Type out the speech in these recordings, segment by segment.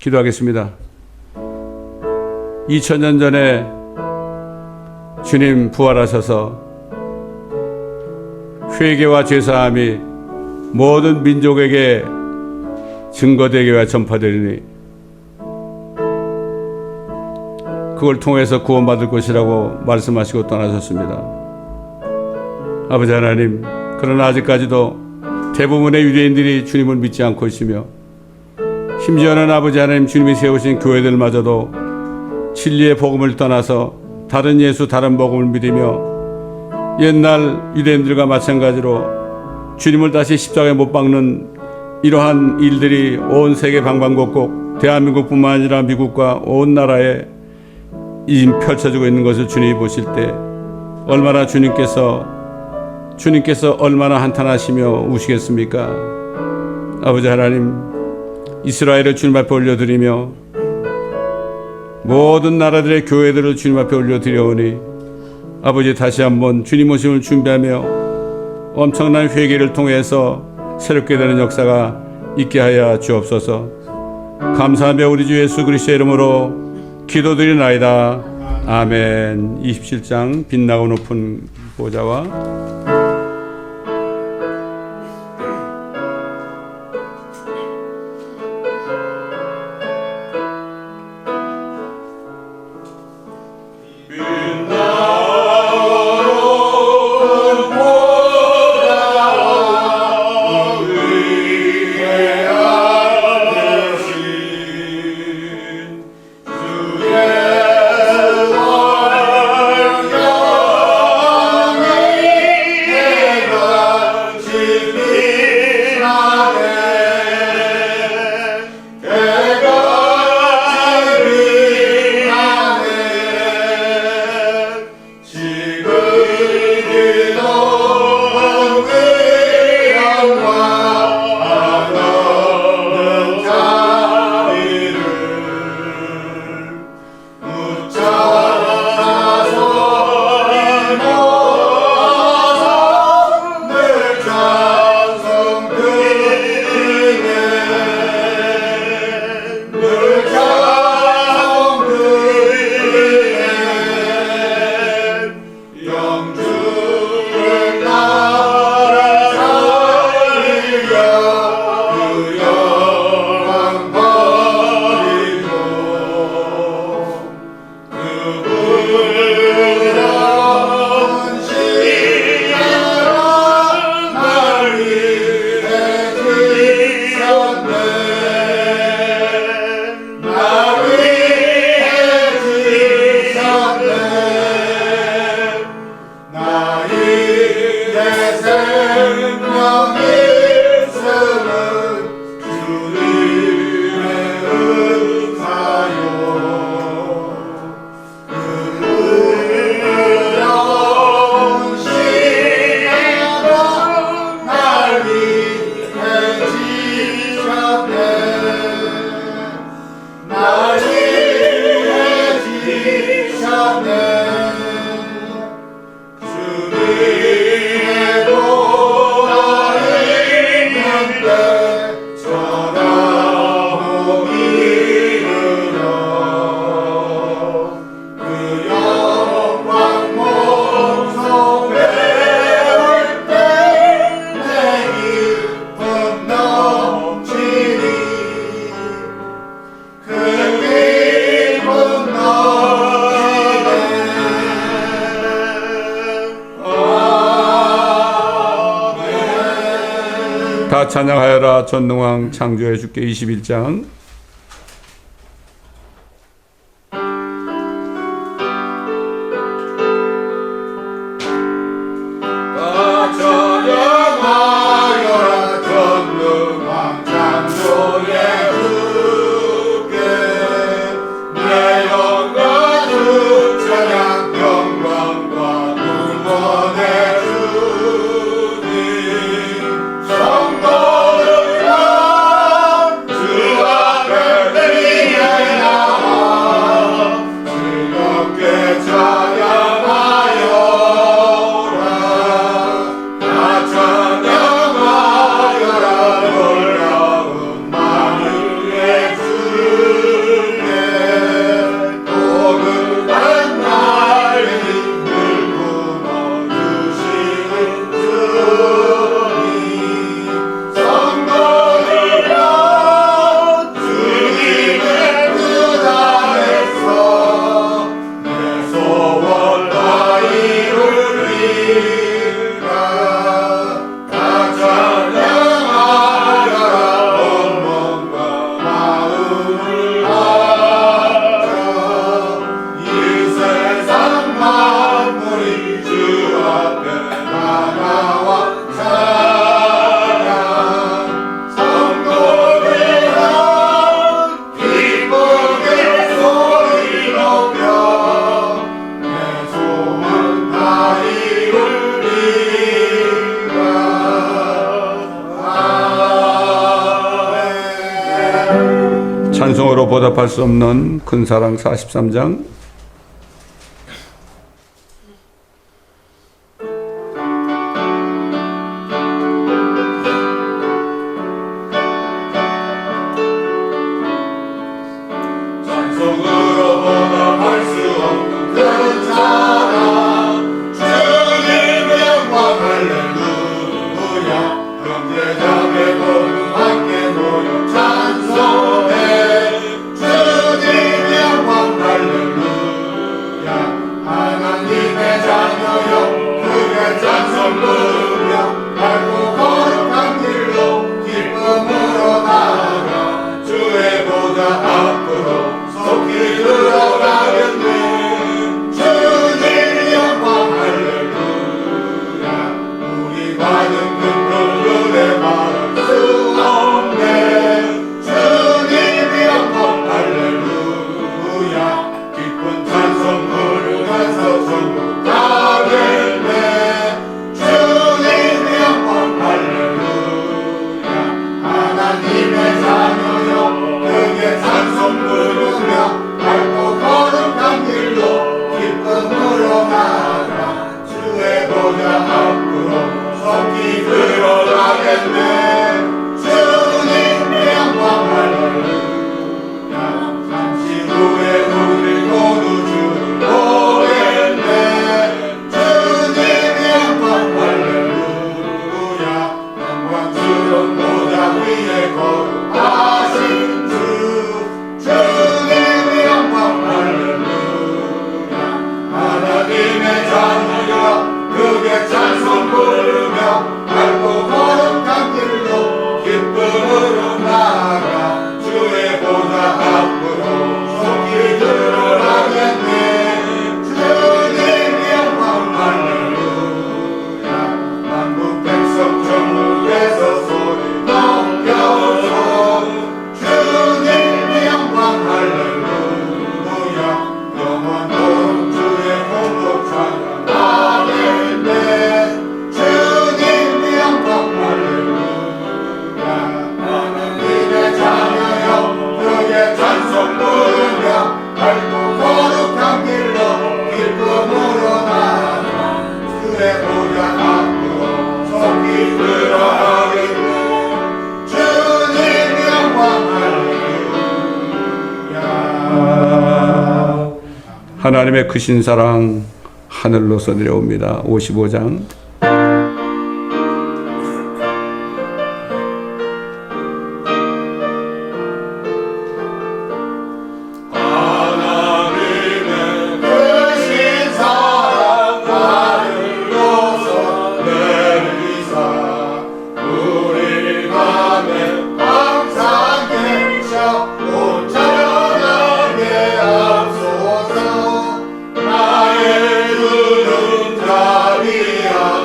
기도하겠습니다. 2000년 전에 주님 부활하셔서 회개와 제사함이 모든 민족에게 증거되게 전파되리니 그걸 통해서 구원받을 것이라고 말씀하시고 떠나셨습니다. 아버지 하나님, 그러나 아직까지도 대부분의 유대인들이 주님을 믿지 않고 있으며 심지어는 아버지 하나님 주님이 세우신 교회들마저도 진리의 복음을 떠나서 다른 예수 다른 복음을 믿으며 옛날 유대인들과 마찬가지로 주님을 다시 십자가에 못 박는 이러한 일들이 온 세계 방방곡곡 대한민국뿐만 아니라 미국과 온 나라에 펼쳐지고 있는 것을 주님이 보실 때 얼마나 주님께서 얼마나 한탄하시며 우시겠습니까? 아버지 하나님, 이스라엘을 주님 앞에 올려드리며 모든 나라들의 교회들을 주님 앞에 올려드려오니 아버지, 다시 한번 주님 오심을 준비하며 엄청난 회개를 통해서 새롭게 되는 역사가 있게 하여 주옵소서. 감사하며 우리 주 예수 그리스도의 이름으로 기도드리나이다. 아멘. 27장 빛나고 높은 보좌와 다 찬양하여라 전능왕 창조해 주께. 21장 성도들과 찬송으로 보답할 수 없는 큰 사랑 43장. 찬송으로 보답할 수 없는 큰 사랑 주님 영광 할렐루야. 형제 자매 모두 함께 모여 찬송해 주님 영광 할렐루야. 하나님의 자녀여 크게 찬송 부르며 밝고 거룩한 길로 기쁨으로 나아가 주의 보좌 앞으로 속히 들어가겠네. 주님 영광 할렐루야. 우리 받은 큰 은혜 말할 수 없네. 주님 영광 할렐루야. 기쁜 찬송 부르면서 천국 가겠네. 주님 영광 할렐루야. 하나님의 자녀여 크게 찬송 부르며 밝고 거룩한 길로 기쁨으로 나아가 주의 보좌 앞으로 속히 들어가겠네. 주님 영광 할렐루야. 잠시 후에 우리 모두 주를 보겠네. 주님 영광 할렐루야. 영광스러운 보좌 위에 거룩하신 주 주님 영광 할렐루야. 하나님의 자녀여 크게 찬송 부르며 밝고 거룩한 길로 기쁨으로 나아가 주의 보좌 앞으로 속히 들어가겠네. 주님 영광 할렐루야. 만국 백성 천국에서 소리 넘겨서 주님 영광 할렐루야. 영원토록 주의 공로 찬양하겠네. 주님 영광 할렐루야. 하나님의 자녀여 크게 찬송 부르며 밝고 거룩한 길로 기쁨으로 나아가 주의 보좌 앞으로 속히 들어가겠네. 주님 영광 할렐루야. 하나님의 크신 사랑 하늘로서 내려옵니다. 55장. 하나님의 크신 사랑 하늘로서 내리사 우리 맘에 항상 계셔 온 찬양하게 앞서서 나의 주는 자비하사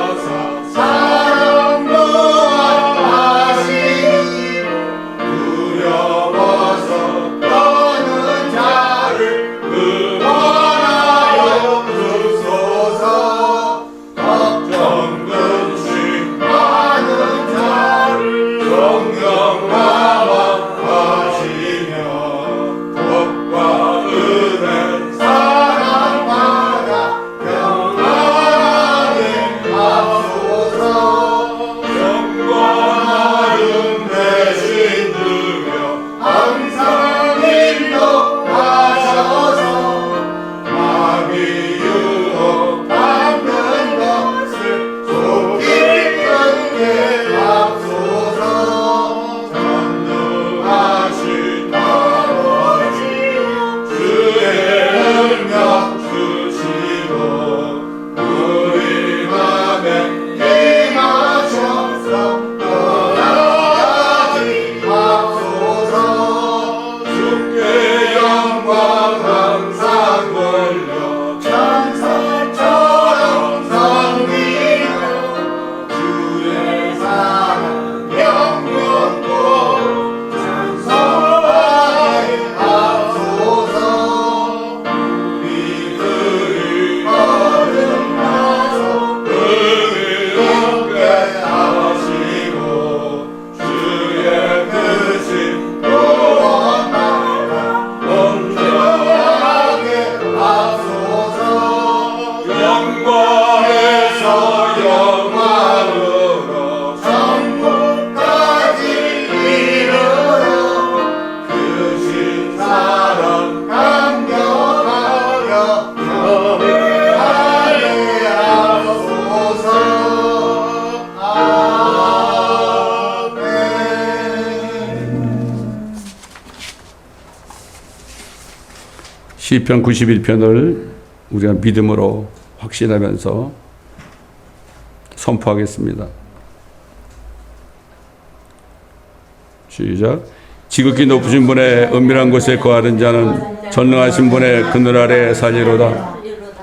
시편 91편을 우리가 믿음으로 확신하면서 선포하겠습니다. 시작. 지극히 높으신 분의 은밀한 곳에 거하는 자는 전능하신 분의 그늘 아래 살리로다.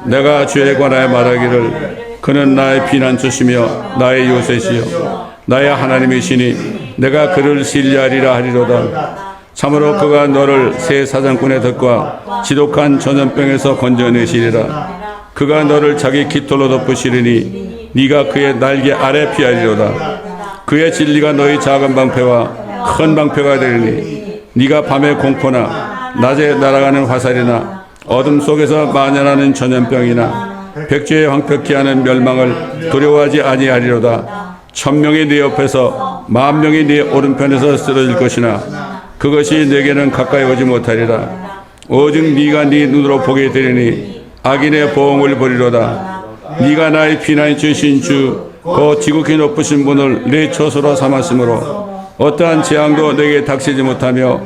내가 주에 관하여 말하기를 그는 나의 피난처시며 나의 요새시요 나의 하나님이시니 내가 그를 신뢰하리라 하리로다. 참으로 그가 너를 새 사냥꾼의 덫과 지독한 전염병에서 건져내시리라. 그가 너를 자기 깃털로 덮으시리니 네가 그의 날개 아래 피하리로다. 그의 진리가 너희 작은 방패와 큰 방패가 되리니 네가 밤에 공포나 낮에 날아가는 화살이나 어둠 속에서 만연하는 전염병이나 백제에 황폐케 하는 멸망을 두려워하지 아니하리로다. 1000명이 네 옆에서 10,000명이 네 오른편에서 쓰러질 것이나 그것이 내게는 가까이 오지 못하리라. 오직 네가 네 눈으로 보게 되리니 악인의 보응을 보리로다. 네가 나의 피난처 신주 그 지극히 높으신 분을 내 처소로 삼았으므로 어떠한 재앙도 내게 닥치지 못하며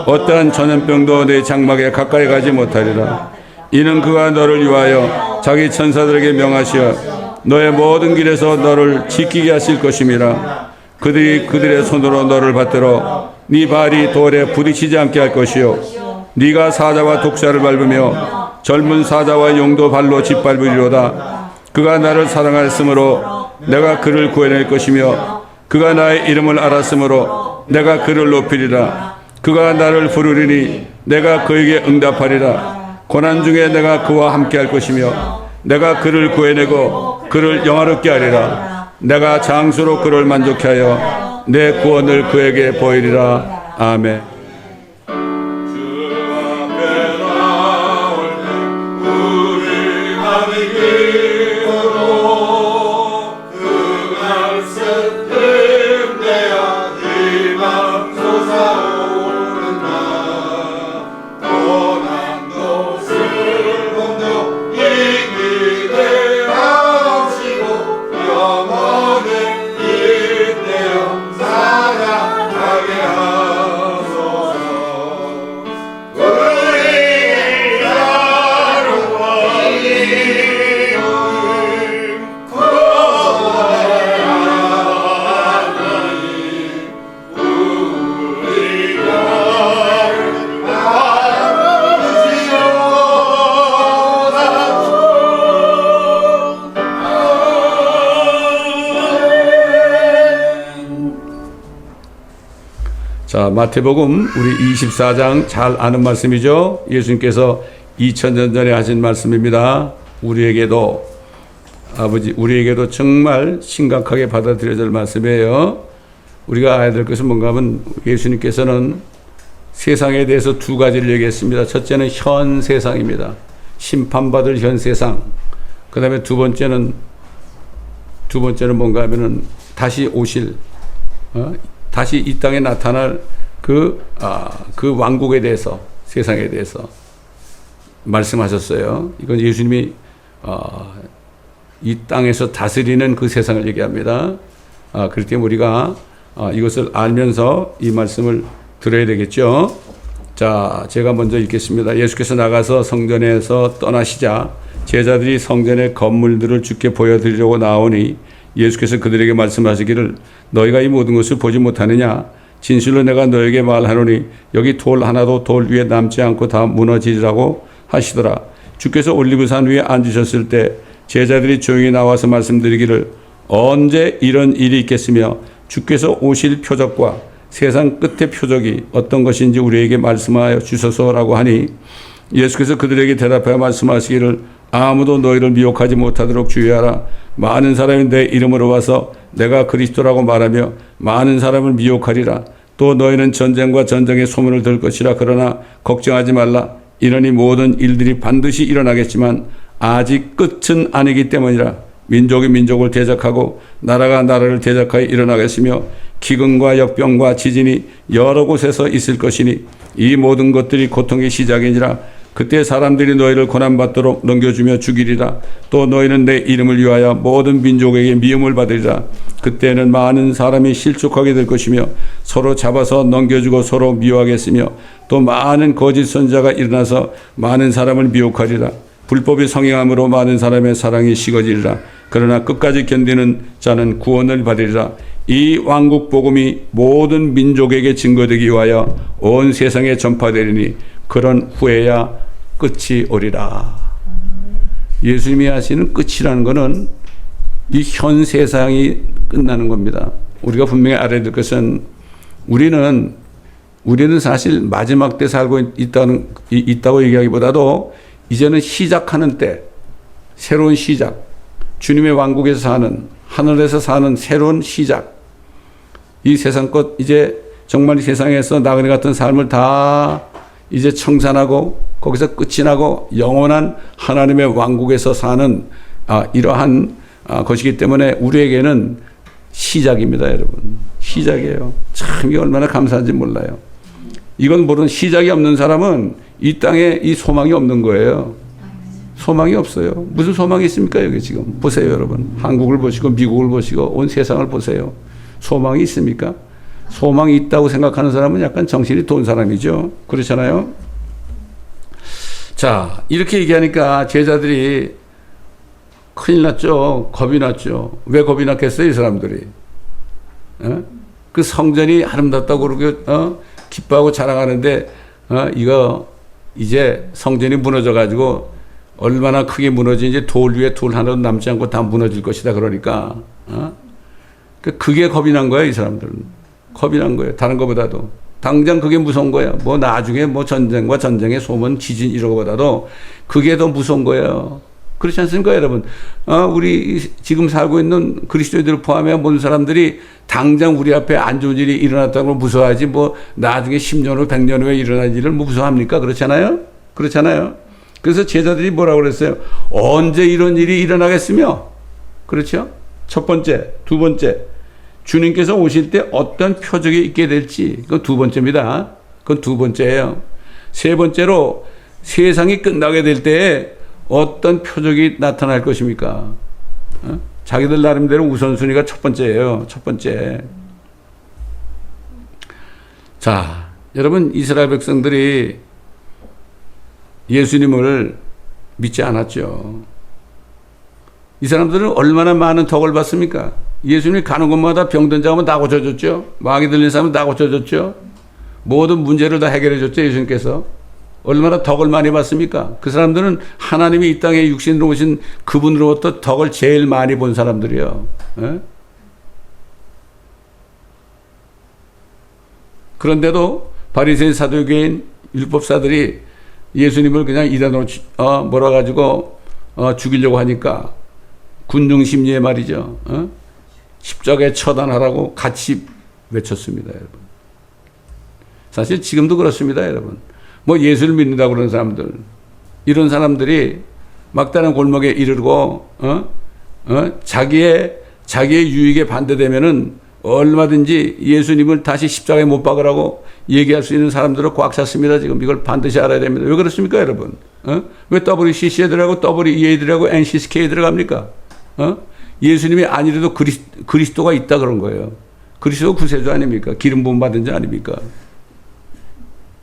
어떠한 전염병도 내 장막에 가까이 가지 못하리라. 이는 그가 너를 위하여 자기 천사들에게 명하시어 너의 모든 길에서 너를 지키게 하실 것임이라. 그들이 그들의 손으로 너를 받들어 네 발이 돌에 부딪히지 않게 할 것이요 네가 사자와 독사를 밟으며 젊은 사자와 용도 발로 짓밟으리로다. 그가 나를 사랑하였으므로 내가 그를 구해낼 것이며 그가 나의 이름을 알았으므로 내가 그를 높이리라. 그가 나를 부르리니 내가 그에게 응답하리라. 고난 중에 내가 그와 함께할 것이며 내가 그를 구해내고 그를 영화롭게 하리라. 내가 장수로 그를 만족케 하여 내 구원을 그에게 보이리라. 아멘. 자, 마태복음 우리 24장 잘 아는 말씀이죠. 예수님께서 2000년 전에 하신 말씀입니다. 우리에게도 정말 심각하게 받아들여야 될 말씀이에요. 우리가 알아야 될 것은 뭔가 하면 예수님께서는 세상에 대해서 두 가지를 얘기했습니다. 첫째는 현 세상입니다. 심판받을 현 세상. 그 다음에 두 번째는 뭔가 하면은 다시 오실, 다시 이 땅에 나타날 그 왕국에 대해서, 세상에 대해서 말씀하셨어요. 이건 예수님이 이 땅에서 다스리는 그 세상을 얘기합니다. 그렇기 때문에 우리가 이것을 알면서 이 말씀을 들어야 되겠죠. 자, 제가 먼저 읽겠습니다. 예수께서 나가서 성전에서 떠나시자 제자들이 성전의 건물들을 주께 보여드리려고 나오니 예수께서 그들에게 말씀하시기를 너희가 이 모든 것을 보지 못하느냐? 진실로 내가 너에게 말하노니 여기 돌 하나도 돌 위에 남지 않고 다 무너지리라고 하시더라. 주께서 올리브산 위에 앉으셨을 때 제자들이 조용히 나와서 말씀드리기를 언제 이런 일이 있겠으며 주께서 오실 표적과 세상 끝의 표적이 어떤 것인지 우리에게 말씀하여 주소서라고 하니 예수께서 그들에게 대답하여 말씀하시기를 아무도 너희를 미혹하지 못하도록 주의하라. 많은 사람이 내 이름으로 와서 내가 그리스도라고 말하며 많은 사람을 미혹하리라. 또 너희는 전쟁과 전쟁의 소문을 들을 것이라. 그러나 걱정하지 말라. 이러니 모든 일들이 반드시 일어나겠지만 아직 끝은 아니기 때문이라. 민족이 민족을 대적하고 나라가 나라를 대적하여 일어나겠으며 기근과 역병과 지진이 여러 곳에서 있을 것이니 이 모든 것들이 고통의 시작이니라. 그때 사람들이 너희를 고난받도록 넘겨주며 죽이리라. 또 너희는 내 이름을 위하여 모든 민족에게 미움을 받으리라. 그때는 많은 사람이 실족하게 될 것이며 서로 잡아서 넘겨주고 서로 미워하겠으며 또 많은 거짓 선지자가 일어나서 많은 사람을 미혹하리라. 불법이 성행함으로 많은 사람의 사랑이 식어지리라. 그러나 끝까지 견디는 자는 구원을 받으리라. 이 왕국 복음이 모든 민족에게 증거되기 위하여 온 세상에 전파되리니 그런 후에야 끝이 오리라. 예수님이 하시는 끝이라는 것은 이 현 세상이 끝나는 겁니다. 우리가 분명히 알아야 될 것은 우리는 사실 마지막 때 살고 있다고 얘기하기보다도 이제는 시작하는 때, 새로운 시작, 주님의 왕국에서 사는, 하늘에서 사는 새로운 시작, 이 세상 것 이제 정말 이 세상에서 나그네 같은 삶을 다 이제 청산하고 거기서 끝이 나고 영원한 하나님의 왕국에서 사는 이러한 것이기 때문에 우리에게는 시작입니다, 여러분. 시작이에요. 참 이게 얼마나 감사한지 몰라요. 이건 모르는 시작이 없는 사람은 이 땅에 이 소망이 없는 거예요. 소망이 없어요. 무슨 소망이 있습니까, 여기 지금? 보세요, 여러분. 한국을 보시고 미국을 보시고 온 세상을 보세요. 소망이 있습니까? 소망이 있다고 생각하는 사람은 약간 정신이 돈 사람이죠. 그렇잖아요? 자, 이렇게 얘기하니까 제자들이 큰일 났죠. 겁이 났죠. 왜 겁이 났겠어요, 이 사람들이? 그 성전이 아름답다고 그러고, 기뻐하고 자랑하는데, 이거 이제 성전이 무너져가지고 얼마나 크게 무너지는지 돌 위에 돌 하나도 남지 않고 다 무너질 것이다. 그러니까, 그게 겁이 난 거예요, 이 사람들은. 겁이 난 거예요. 다른 것보다도. 당장 그게 무서운 거예요. 뭐 나중에 뭐 전쟁과 전쟁의 소문, 지진 이런 것보다도 그게 더 무서운 거예요. 그렇지 않습니까, 여러분? 우리 지금 살고 있는 그리스도인들을 포함해 모든 사람들이 당장 우리 앞에 안 좋은 일이 일어났다고 무서워하지 뭐 나중에 10년 후, 100년 후에 일어날 일을 뭐 무서워합니까? 그렇잖아요? 그렇잖아요? 그래서 제자들이 뭐라고 그랬어요? 언제 이런 일이 일어나겠으며? 그렇죠? 첫 번째, 두 번째. 주님께서 오실 때 어떤 표적이 있게 될지. 그건 두 번째입니다. 그건 두 번째예요. 세 번째로 세상이 끝나게 될 때에 어떤 표적이 나타날 것입니까? 자기들 나름대로 우선순위가 첫 번째예요. 첫 번째. 자, 여러분, 이스라엘 백성들이 예수님을 믿지 않았죠. 이 사람들은 얼마나 많은 덕을 받습니까? 예수님이 가는 곳마다 병든 자면 다 고쳐줬죠. 마귀 들린 사람은 다 고쳐줬죠. 모든 문제를 다 해결해 줬죠, 예수님께서. 얼마나 덕을 많이 받습니까? 그 사람들은 하나님이 이 땅에 육신으로 오신 그분으로부터 덕을 제일 많이 본 사람들이요. 에? 그런데도 바리새인, 사두개인, 율법사들이 예수님을 그냥 이단으로 몰아가지고 죽이려고 하니까 군중심리에 말이죠. 십자가에 처단하라고 같이 외쳤습니다, 여러분. 사실 지금도 그렇습니다, 여러분. 뭐 예수를 믿는다고 그러는 사람들, 이런 사람들이 막다른 골목에 이르고 자기의 유익에 반대되면은 얼마든지 예수님을 다시 십자가에 못 박으라고 얘기할 수 있는 사람들은 꽉 찼습니다. 지금 이걸 반드시 알아야 됩니다. 왜 그렇습니까, 여러분? 왜 WCC에 들어가고 WEA 들어가고 NCSK에 들어갑니까? 예수님이 아니래도 그리스도가 있다 그런 거예요. 그리스도 구세주 아닙니까? 기름 부음 받은 자 아닙니까?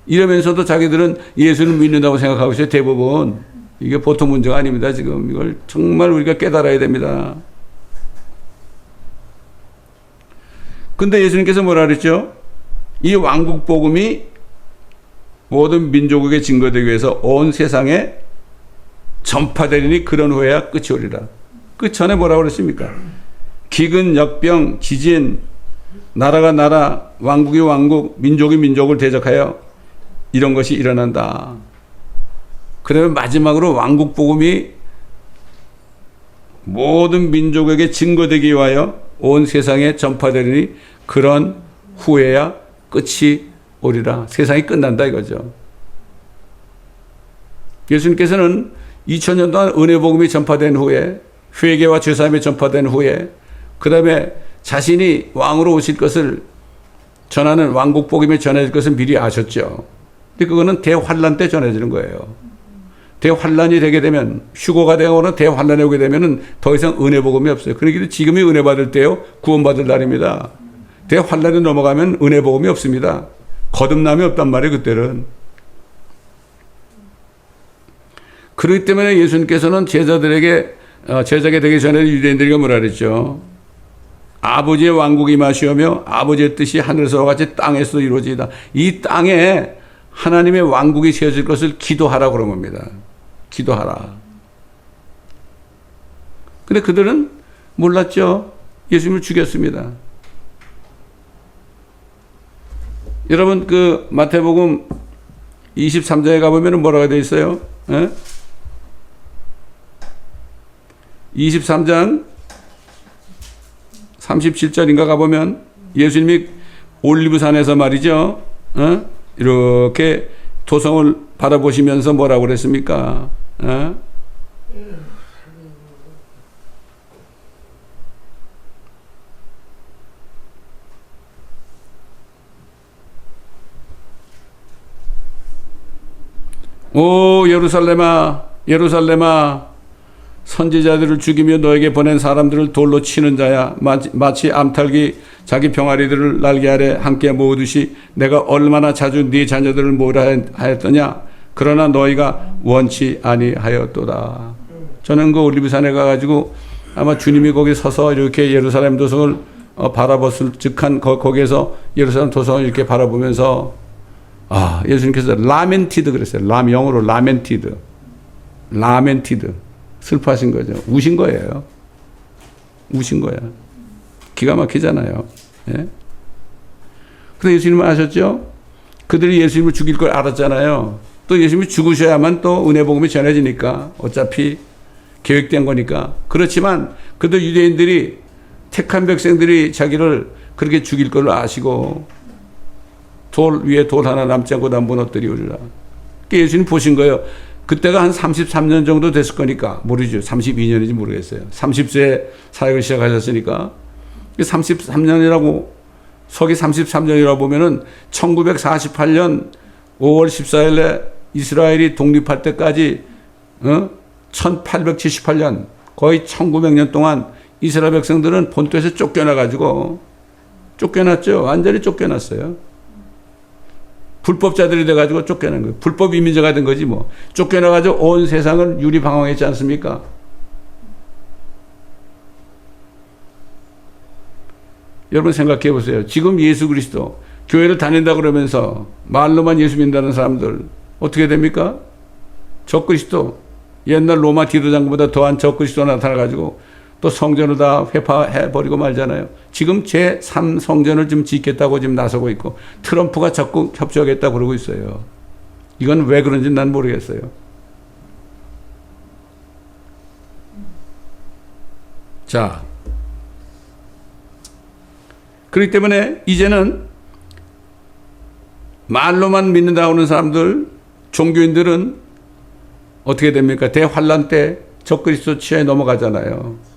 이러면서도 자기들은 예수를 믿는다고 생각하고 있어요. 대부분. 이게 보통 문제가 아닙니다. 지금 이걸 정말 우리가 깨달아야 됩니다. 근데 예수님께서 뭐라 그랬죠? 이 왕국 복음이 모든 민족에게 증거되기 위해서 온 세상에 전파되리니 그런 후에야 끝이 오리라. 그 전에 뭐라고 그랬습니까? 기근, 역병, 지진, 나라가 나라, 왕국이 왕국, 민족이 민족을 대적하여 이런 것이 일어난다. 그러면 마지막으로 왕국 복음이 모든 민족에게 증거되기 위하여 온 세상에 전파되리니 그런 후에야 끝이 오리라. 세상이 끝난다 이거죠. 예수님께서는 2000년 동안 은혜 복음이 전파된 후에, 회개와 죄사함이 전파된 후에, 그 다음에 자신이 왕으로 오실 것을 전하는 왕국 복음이 전해질 것을 미리 아셨죠. 근데 그거는 대환란 때 전해지는 거예요. 대환란이 되게 되면, 휴고가 되거나 대환란이 오게 되면은 더 이상 은혜 복음이 없어요. 그러니까 지금이 은혜 받을 때요, 구원받을 날입니다. 대환란이 넘어가면 은혜 복음이 없습니다. 거듭남이 없단 말이에요, 그때는. 그렇기 때문에 예수님께서는 제자들에게, 제자가 되기 전에 유대인들에게 뭐라 그랬죠? 아버지의 왕국이 임하시오며 아버지의 뜻이 하늘에서와 같이 땅에서도 이루어지이다. 이 땅에 하나님의 왕국이 세워질 것을 기도하라 그런 겁니다. 기도하라. 근데 그들은 몰랐죠. 예수님을 죽였습니다. 여러분, 그 마태복음 23장에 가보면 뭐라고 되어 있어요? 23장 37절인가 가보면 예수님이 올리브산에서 말이죠. 이렇게 도성을 바라보시면서 뭐라고 그랬습니까? 오 예루살렘아, 예루살렘아, 선지자들을 죽이며 너에게 보낸 사람들을 돌로 치는 자야. 마치 암탉이 자기 병아리들을 날개 아래 함께 모으듯이 내가 얼마나 자주 네 자녀들을 모으라 하였더냐. 그러나 너희가 원치 아니하였도다. 저는 그 올리브산에 가가지고 아마 주님이 거기 서서 이렇게 예루살렘 도성을 바라봤을 즉한 거기에서 예루살렘 도성을 이렇게 바라보면서 예수님께서 라멘티드 그랬어요. 영어로 라멘티드. 슬퍼하신 거죠. 우신 거예요. 우신 거야. 기가 막히잖아요. 예? 근데 예수님은 아셨죠? 그들이 예수님을 죽일 걸 알았잖아요. 또 예수님이 죽으셔야만 또 은혜 복음이 전해지니까 어차피 계획된 거니까. 그렇지만 그들 유대인들이 택한 백성들이 자기를 그렇게 죽일 걸 아시고 돌 위에 돌 하나 남지 않고 다 무너뜨리우리라. 예수님 보신 거예요. 그때가 한 33년 정도 됐을 거니까 모르죠. 32년인지 모르겠어요. 30세에 사역을 시작하셨으니까 33년이라고 서기 33년이라고 보면은 1948년 5월 14일에 이스라엘이 독립할 때까지 1878년 거의 1900년 동안 이스라엘 백성들은 본토에서 쫓겨나가지고 쫓겨났죠. 완전히 쫓겨났어요. 불법자들이 돼가지고 쫓겨난 거예요. 불법 이민자가 된 거지 뭐. 쫓겨나가지고 온 세상을 유리방황했지 않습니까? 여러분 생각해 보세요. 지금 예수 그리스도 교회를 다닌다 그러면서 말로만 예수 믿는다는 사람들 어떻게 됩니까? 적그리스도, 옛날 로마 디도장보다 더한 적그리스도 나타나가지고 또 성전을 다 회파해버리고 말잖아요. 지금 제3 성전을 좀 짓겠다고 지금 나서고 있고 트럼프가 적극 협조하겠다고 그러고 있어요. 이건 왜 그런지 난 모르겠어요. 자, 그렇기 때문에 이제는 말로만 믿는다고 하는 사람들, 종교인들은 어떻게 됩니까? 대환란 때 적그리스도 치하에 넘어가잖아요.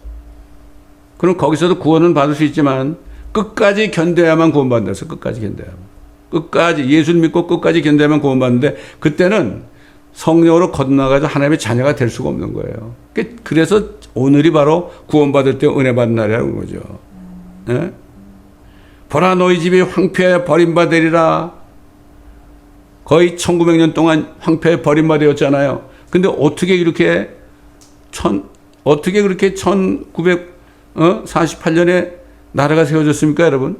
그럼 거기서도 구원은 받을 수 있지만 끝까지 견뎌야만 구원받는다. 끝까지 견뎌야만. 끝까지 예수를 믿고 끝까지 견뎌야만 구원받는데 그때는 성령으로 거듭나가지고 하나님의 자녀가 될 수가 없는 거예요. 그래서 오늘이 바로 구원받을 때 은혜 받는 날이라는 거죠. 예? 보라 너희 집이 황폐하여 버림받으리라. 거의 1900년 동안 황폐하여 버림받았잖아요. 근데 어떻게 그렇게 1948년에 나라가 세워졌습니까, 여러분?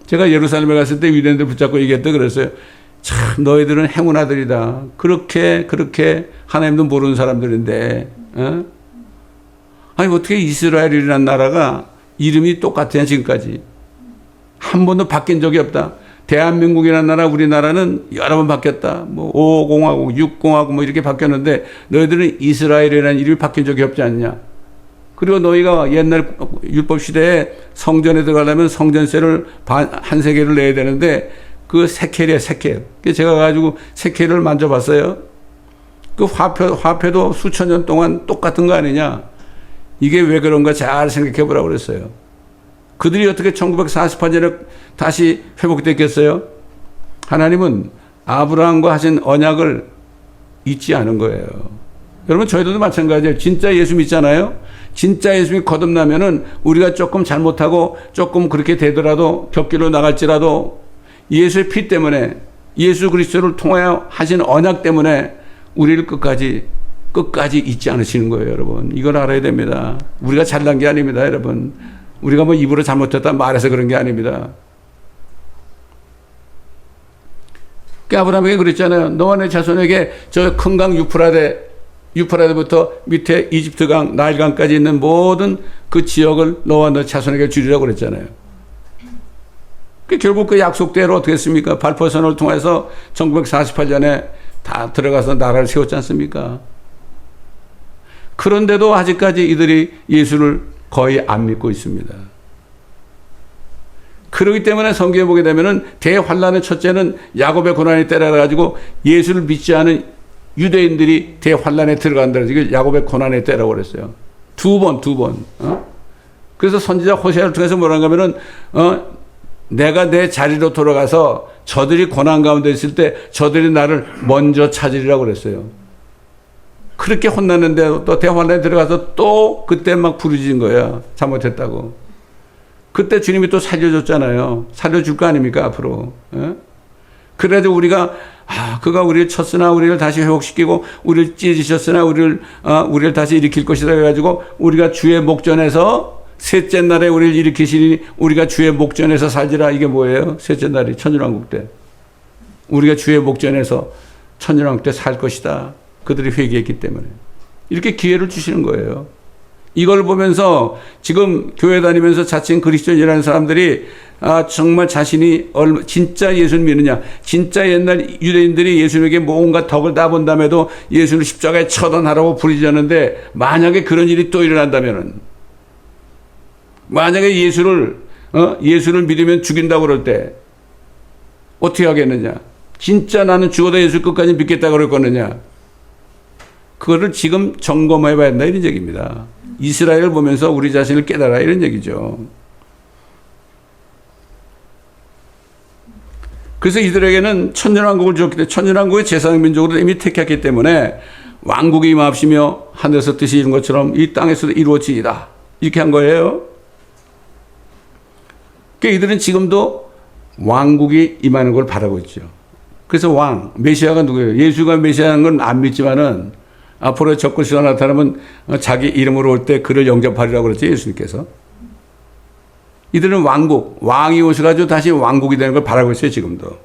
제가 예루살렘에 갔을 때 유대인들 붙잡고 얘기했다 그랬어요. 참 너희들은 행운 아들이다. 그렇게 하나님도 모르는 사람들인데, 아니 어떻게 이스라엘이라는 나라가 이름이 똑같냐 지금까지 한 번도 바뀐 적이 없다. 대한민국이라는 나라, 우리나라는 여러 번 바뀌었다. 뭐 5공화국, 6공화국 뭐 이렇게 바뀌었는데 너희들은 이스라엘이라는 이름이 바뀐 적이 없지 않냐. 그리고 너희가 옛날 율법 시대에 성전에 들어가려면 성전세를 한 세겔을 내야 되는데 그 세켈이에요, 세켈. 제가 가지고 세켈을 만져봤어요. 그 화폐도 수천 년 동안 똑같은 거 아니냐. 이게 왜 그런가 잘 생각해 보라고 그랬어요. 그들이 어떻게 1948년에 다시 회복됐겠어요? 하나님은 아브라함과 하신 언약을 잊지 않은 거예요. 여러분 저희들도 마찬가지예요. 진짜 예수 믿잖아요. 진짜 예수 믿고 거듭나면은 우리가 조금 잘못하고 조금 그렇게 되더라도 곁길로 나갈지라도 예수의 피 때문에 예수 그리스도를 통하여 하신 언약 때문에 우리를 끝까지 잊지 않으시는 거예요, 여러분. 이걸 알아야 됩니다. 우리가 잘난 게 아닙니다, 여러분. 우리가 뭐 입으로 잘못했다 말해서 그런 게 아닙니다. 아브라함에게 그랬잖아요. 너와 내 자손에게 저 큰 강 유프라데부터 밑에 이집트 강, 나일강까지 있는 모든 그 지역을 너와 너 자손에게 주리라고 그랬잖아요. 결국 그 약속대로 어떻게 했습니까? 발포선을 통해서 1948년에 다 들어가서 나라를 세웠지 않습니까? 그런데도 아직까지 이들이 예수를 거의 안 믿고 있습니다. 그렇기 때문에 성경에 보게 되면은 대환란의 첫째는 야곱의 고난이 때라 가지고 예수를 믿지 않은 유대인들이 대환란에 들어간다. 이게 야곱의 고난의 때라고 그랬어요. 두 번. 그래서 선지자 호세아를 통해서 뭐라고 하면은 내가 내 자리로 돌아가서 저들이 고난 가운데 있을 때 저들이 나를 먼저 찾으리라고 그랬어요. 그렇게 혼났는데 또 대환란에 들어가서 또 그때 막 부르짖은 거야. 잘못했다고. 그때 주님이 또 살려줬잖아요. 살려줄 거 아닙니까, 앞으로. 그래도 우리가, 그가 우리를 쳤으나 우리를 다시 회복시키고, 우리를 찢으셨으나 우리를 다시 일으킬 것이다. 해가지고, 우리가 주의 목전에서 셋째 날에 우리를 일으키시니, 우리가 주의 목전에서 살지라. 이게 뭐예요? 셋째 날이 천년왕국 때. 우리가 주의 목전에서 천년왕국 때 살 것이다. 그들이 회개했기 때문에. 이렇게 기회를 주시는 거예요. 이걸 보면서 지금 교회 다니면서 자칭 그리스도인이라는 사람들이 정말 자신이 진짜 예수를 믿느냐, 진짜 옛날 유대인들이 예수님에게 뭔가 덕을 다 본다며도 예수를 십자가에 처단하라고 부르짖었는데 만약에 그런 일이 또 일어난다면은, 만약에 예수를 믿으면 죽인다고 그럴 때 어떻게 하겠느냐? 진짜 나는 죽어도 예수 끝까지 믿겠다고 그럴 거느냐? 그거를 지금 점검해 봐야 한다 이런 얘기입니다. 이스라엘을 보면서 우리 자신을 깨달아 이런 얘기죠. 그래서 이들에게는 천년왕국을 주었기 때문에 천년왕국의 제사장 민족으로 이미 택했기 때문에 왕국이 임하시며 하늘에서 뜻이 이룬 것처럼 이 땅에서도 이루어지이다. 이렇게 한 거예요. 그러니까 이들은 지금도 왕국이 임하는 걸 바라고 있죠. 그래서 메시아가 누구예요? 예수가 메시아라는 건 안 믿지만은 앞으로 적그리스도가 나타나면 자기 이름으로 올 때 그를 영접하리라고 그랬죠, 예수님께서. 이들은 왕이 오셔가지고 다시 왕국이 되는 걸 바라고 있어요, 지금도.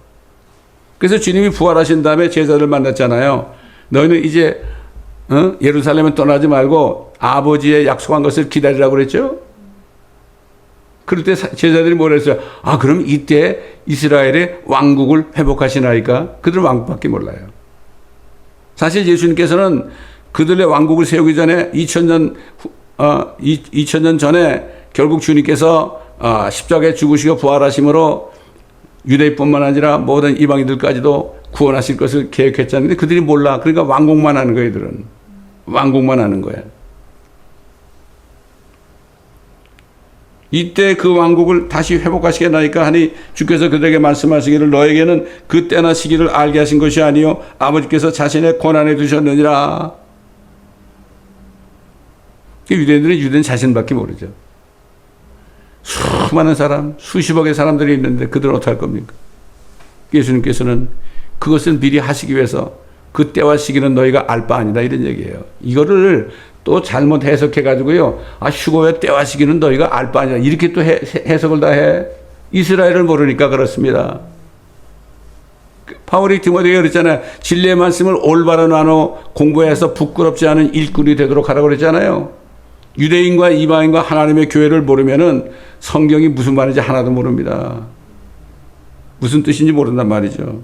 그래서 주님이 부활하신 다음에 제자들을 만났잖아요. 너희는 이제 예루살렘을 떠나지 말고 아버지의 약속한 것을 기다리라고 그랬죠. 그럴 때 제자들이 뭐라 했어요? 그럼 이때 이스라엘의 왕국을 회복하시나이까? 그들은 왕국밖에 몰라요. 사실 예수님께서는 그들의 왕국을 세우기 전에 2000년 전에 결국 주님께서 십자가에 죽으시고 부활하심으로 유대인뿐만 아니라 모든 이방인들까지도 구원하실 것을 계획했잖아요. 근데 그들이 몰라. 그러니까 왕국만 하는 거예요, 이들은. 왕국만 하는 거예요. 이때 그 왕국을 다시 회복하시겠나이까 하니 주께서 그들에게 말씀하시기를 너에게는 그 때나 시기를 알게 하신 것이 아니요 아버지께서 자신의 권한에 두셨느니라. 유대인 자신밖에 모르죠. 수많은 사람, 수십억의 사람들이 있는데 그들은 어떻게 할 겁니까? 예수님께서는 그것을 미리 하시기 위해서 그 때와 시기는 너희가 알 바 아니다 이런 얘기예요. 이거를 또 잘못 해석해가지고요. 휴거의 때와 시기는 너희가 알 바 아니라 이렇게 또 해석을 다 해. 이스라엘을 모르니까 그렇습니다. 바울이 디모데에게 그랬잖아요. 진리의 말씀을 올바로 나눠 공부해서 부끄럽지 않은 일꾼이 되도록 하라고 그랬잖아요. 유대인과 이방인과 하나님의 교회를 모르면은 성경이 무슨 말인지 하나도 모릅니다. 무슨 뜻인지 모른단 말이죠.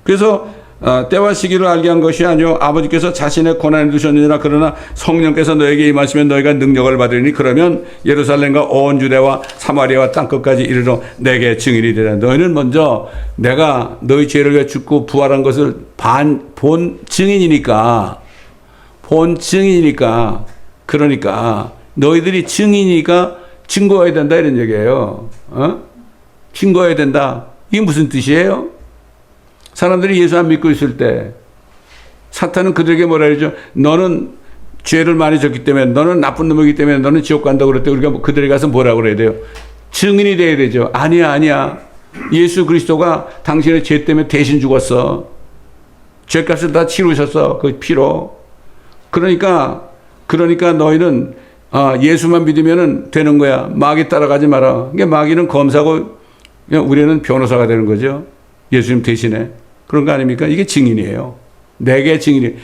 그래서 때와 시기를 알게 한 것이 아니요 아버지께서 자신의 권한에 두셨느니라. 그러나 성령께서 너에게 임하시면 너희가 능력을 받으리니 그러면 예루살렘과 온 유대와 사마리아와 땅끝까지 이르러 내게 증인이 되리라. 너희는 먼저 내가 너희 죄를 위해 죽고 부활한 것을 본 증인이니까 그러니까 너희들이 증인이니까 증거해야 된다 이런 얘기예요. 증거해야 된다. 이게 무슨 뜻이에요? 사람들이 예수 안 믿고 있을 때 사탄은 그들에게 뭐라 그러죠? 너는 죄를 많이 졌기 때문에, 너는 나쁜 놈이기 때문에 너는 지옥 간다고 그랬대. 우리가 그들에게 가서 뭐라고 그래야 돼요? 증인이 돼야 되죠. 아니야, 아니야. 예수 그리스도가 당신의 죄 때문에 대신 죽었어. 죄값을 다 치르셨어. 그 피로. 그러니까 너희는 예수만 믿으면 되는 거야. 마귀 따라가지 마라. 그러니까 마귀는 검사고 우리는 변호사가 되는 거죠. 예수님 대신에. 그런 거 아닙니까? 이게 증인이에요. 내게 증인이.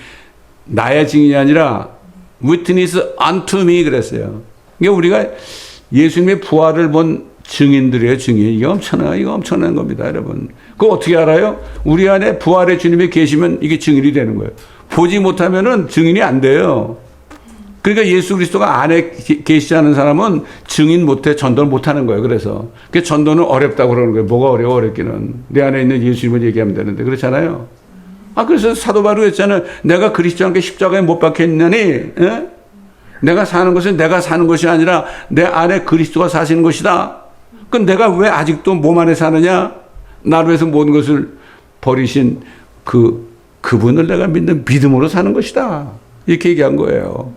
나의 증인이 아니라 witness unto me 그랬어요. 그러니까 우리가 예수님의 부활을 본 증인들이에요. 증인. 이거 엄청난 겁니다, 여러분. 그거 어떻게 알아요? 우리 안에 부활의 주님이 계시면 이게 증인이 되는 거예요. 보지 못하면은 증인이 안 돼요. 그러니까 예수 그리스도가 안에 계시지 않은 사람은 증인 못해, 전도를 못하는 거예요. 그래서 그 전도는 어렵다고 그러는 거예요. 뭐가 어렵기는 내 안에 있는 예수님을 얘기하면 되는데 그렇잖아요. 그래서 사도 바울이 했잖아요. 내가 그리스도와 함께 십자가에 못 박혔느니, 에? 내가 사는 것은 내가 사는 것이 아니라 내 안에 그리스도가 사시는 것이다. 그럼 내가 왜 아직도 몸 안에 사느냐? 나를 위해서 모든 것을 버리신 그분을 내가 믿는 믿음으로 사는 것이다. 이렇게 얘기한 거예요.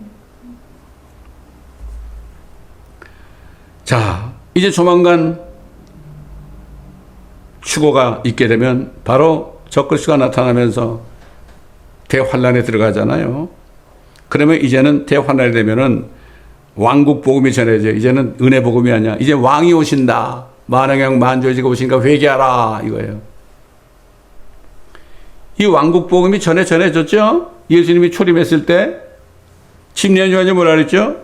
자, 이제 조만간 추고가 있게 되면 바로 적그리스도가 나타나면서 대환란에 들어가잖아요. 그러면 이제는 대환란이 되면은 왕국 복음이 전해져. 이제는 은혜 복음이 아니야. 이제 왕이 오신다. 만왕의 만주지가 오시니까 회개하라 이거예요. 이 왕국 복음이 전해졌죠. 예수님이 초림했을 때 침례 요한이 뭐라 그랬죠?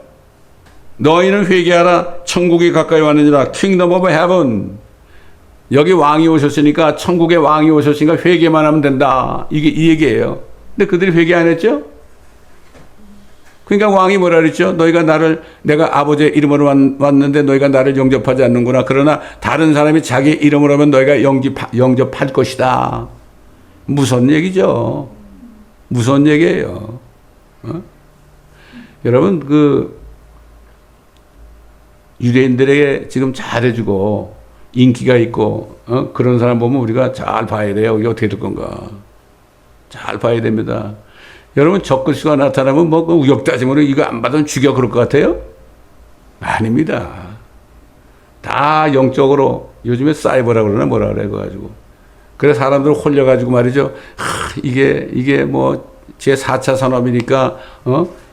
너희는 회개하라. 천국이 가까이 왔느니라. Kingdom of Heaven. 여기 왕이 오셨으니까 천국의 왕이 오셨으니까 회개만 하면 된다. 이게 이 얘기예요. 근데 그들이 회개 안 했죠? 그러니까 왕이 뭐라 그랬죠? 내가 아버지의 이름으로 왔는데 너희가 나를 영접하지 않는구나. 그러나 다른 사람이 자기 이름으로 하면 너희가 영접할 것이다. 무서운 얘기죠. 무서운 얘기예요. 여러분, 유대인들에게 지금 잘해주고 인기가 있고 그런 사람 보면 우리가 잘 봐야 돼요. 이게 어떻게 될 건가. 잘 봐야 됩니다. 여러분 적그리스도가 나타나면 우역 따짐으로 이거 안 받으면 죽여 그럴 것 같아요? 아닙니다. 다 영적으로 요즘에 사이버라고 그러나 뭐라 그래 가지고 그래 사람들 홀려가지고 말이죠. 이게 뭐 제 4차 산업이니까